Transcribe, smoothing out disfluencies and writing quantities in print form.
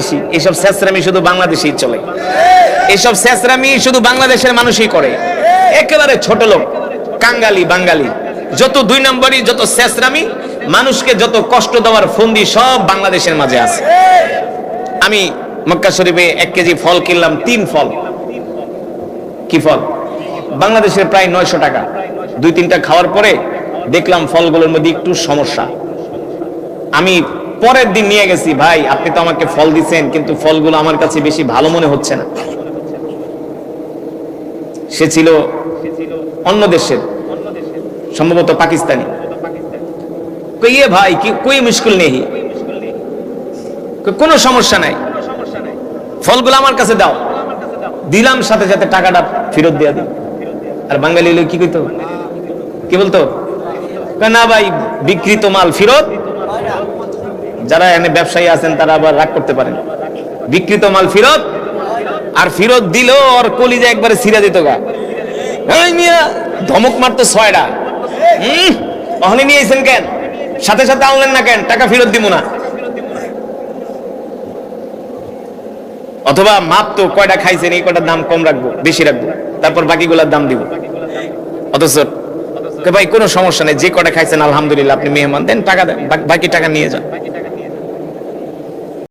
বাংলাদেশি, এইসব ছেঁচড়ামি শুধু বাংলাদেশেই চলে, এইসব ছেঁচড়ামি শুধু বাংলাদেশের মানুষই করে। একেবারে ছোট লোক, কাঙ্গালি বাঙালি, যত দুই নম্বরই, যত ছেঁচড়ামি, মানুষকে যত কষ্ট দেওয়ার ফন্দি সব বাংলাদেশের মাঝে আছে। আমি মক্কা শরীফে 1 কেজি ফল কিনলাম, 3 ফল। কি ফল? বাংলাদেশের প্রায় 900 টাকা। 2-3টা খাওয়ার পরে দেখলাম ফলগুলোর মধ্যে একটু সমস্যা। আমি পরের দিন নিয়ে গেছি, ভাই আপনি তো আমাকে ফল দিচ্ছেন, কিন্তু ফলগুলো আমার কাছে বেশি ভালো মনে হচ্ছে না। সে ছিল অন্য দেশের, সম্ভবত পাকিস্তানি। কইয়ে ভাই কি কোই মুশকিল নেই, কোনো সমস্যা নাই, ফলগুলো আমার কাছে দাও। দিলাম, সাথে সাথে টাকাটা ফেরত দিয়ে দিই। আর বাঙালি লোক কি কইতো, কি বলতো, না ভাই বিক্রিত মাল ফেরত। যারা এনে ব্যবসায়ী আছেন তারা আবার রাগ করতে পারেন, বিক্রিত মাল ফেরত। আর ফেরত দিলেও ওর কলিজা একবারে ছিঁড়া দিত গা, ধমক মারতো 6টা। ওখানে নিয়ে এসেছেন কেন, সাথে সাথে আনলেন না কেন, টাকা ফেরত দিব না। অথবা মাপ তো কয়টা খাইছেন, এই কয়টার দাম কম রাখবো, বেশি রাখবো, তারপর বাকিগুলোর দাম দিব। অথচ ভাই কোনো সমস্যা নেই, যে কয়টা খাইছেন আলহামদুলিল্লাহ, আপনি মেহমান দেন, টাকা দেন, বাকি টাকা নিয়ে যান।